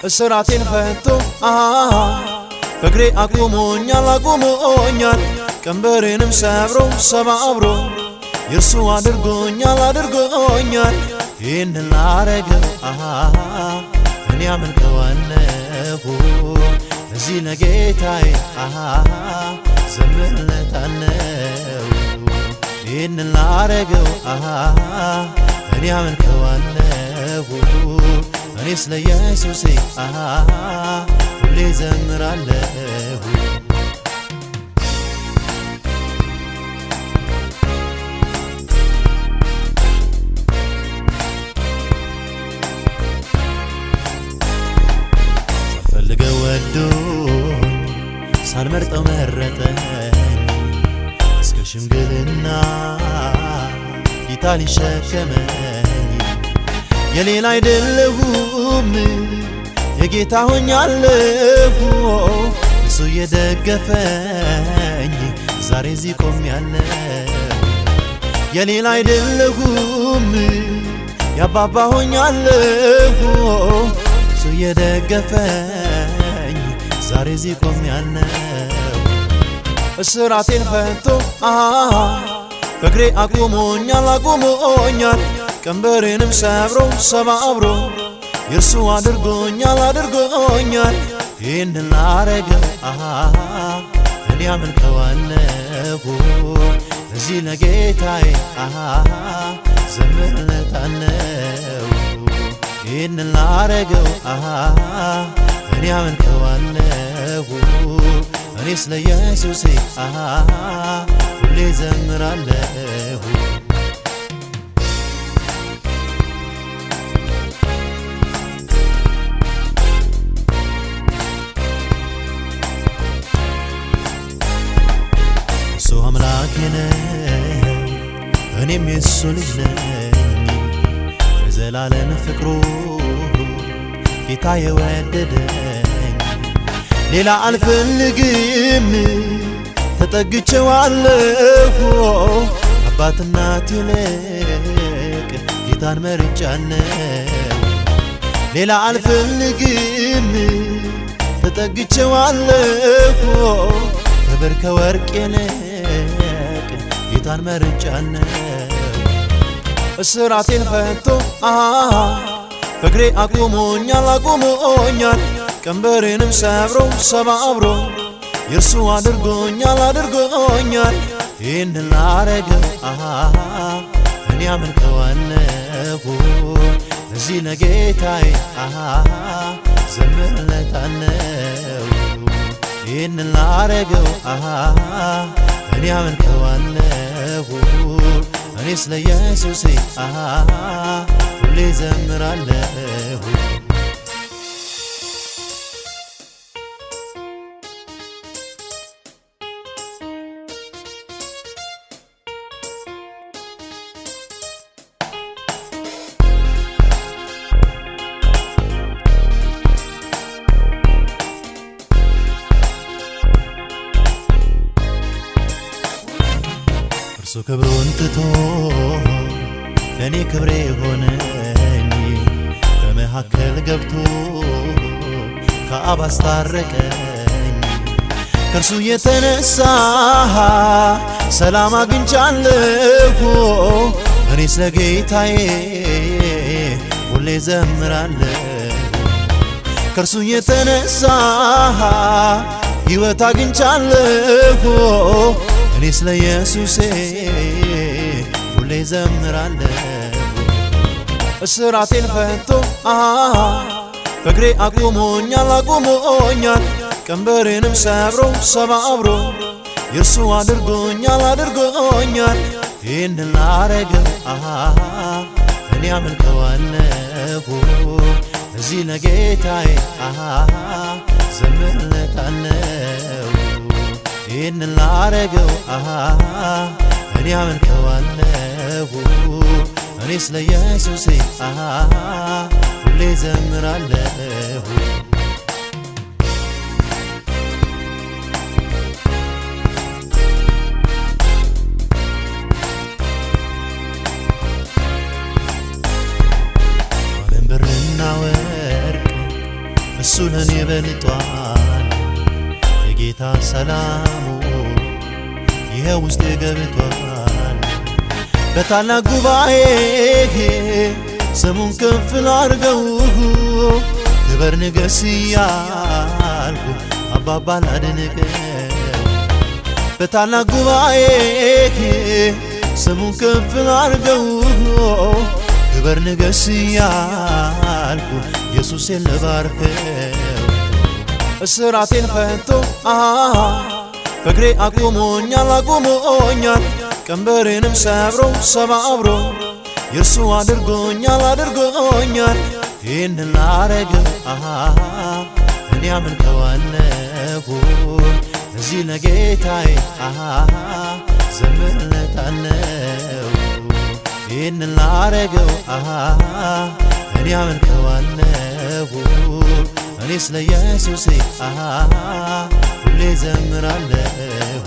እስራቴን ፈቶ በግሬ አቁሞኛል ቀንበሬንም ሰብሮ ሰባብሮ የሱ አድርጎኛል ይህንን ላረገው እኔ አመልከዋለሁ እዚህ ለጌታዬ ዘምርለታለሁ ይህንን ላረገው እኔ አመልከዋለሁ እኔስ ለኢየሱሴ ሁሌ ዘምራለሁ ሳልፈልገው ወዶኝ ሳልመርጠው መረጠኝ እስከ ሽምግልና ጌታ ሊሸከመኝ የሌላ አይደለሁም የጌታ ሆኛለሁ እሱ የደገፈኝ ዛሬ እዚህ ቆሜያለሁ የሌላ አይደለሁም ያባባ ሆኛለሁ እሱ የደገፈኝ ዛሬ እዚህ ቆሜያለሁ እስራቴን ፈቶ በግሬ አቁሞኛል ቀንበሬንም ሰብሮ ሰባብሮ የሱ አድርጎኛል ይህንን ላረገው እኔ አመልከዋለሁ እዚህ ለጌታዬ ዘምርለታለሁ ይህንን ላረገው እኔ አመልከዋለሁ እኔስ ለኢየሱሴ ሁሌ ዘምራለሁ አምላኬ ነው እኔም የሱ ልጅ ነኝ በዘላለም ፍቅሩ ጌታ የወደደኝ ሌላ አልፈልግም ተጠግቼዋለሁ አባትና ይልቅ ጌታን መርጫለሁ ሌላ አልፈልግም ተጠግቼዋለሁ ክብር ከወርቅ ይልቅ ጌታን መርጫለሁ እስራቴን ፈቶ በግሬ አቁሞኛል ቀንበሬንም ሰብሮ ሰባብሮ የሱ አድርጎኛል ይህንን ላረገው እኔ አመልከዋለሁ እዚህ ለጌታዬ ዘምርለታለሁ ይህንን ላረገው እኔ አመልከዋለሁ እኔስ ለኢየሱሴ ሁሌ ዘምራለሁ እርሱ ክብሩን ትቶ ለኔ ክብሬ ሆነኝ በመካከል ገብቶ ከአብ አስታረቀኝ ከእርሱ የተነሳ ሰላም አግኝቻለሁ እኔስ ለጌታዬ ሁሌ ዘምራለሁ ከእርሱ የተነሳ ሕይወት አግኝቻለሁ እኔስ ለኢየሱሴ ሁሌ ዘምራለሁ እስራቴን ፈቶ በግሬ አቁሞኛል ቀንበሬንም ሰብሮ ሰባብሮ የሱ አድርጎኛል ይህንን ላረገው እኔ አመልከዋለሁ እዚህ ለጌታዬ ዘምርለታለሁ ይህንን ላረገው እኔ አመልከዋለሁ እኔስ ለኢየሱሴ ሁሌ ዘምራለሁ ዓለም ብርና ወርቅ በልጧል የጌታ ሰላሙ ይሄ ውስጥ ገብቷል በታላቅ ጉባኤ ስሙን ከፍ ላድርገው ክበር ንገስ እያልኩ አባባ ላድንቀው በታላቅ ጉባኤ ስሙን ከፍ ላድርገው ክበር ንገስ እያልኩ ኢየሱስን ልባርከው እስራቴን ፈቶ በእግሬ አቁሞኛል ቀንበሬንም ሰባብሮ የእርሱ አድርጎኛል ይህንን ላረገው እኔ አመልከዋለሁ እዚህ ለጌታዬ ዘምርለታለሁ ይህንን ላረገው እኔ አመልከዋለሁ እኔ ስለ ኢየሱሴ ሁሌ ዘምራለሁ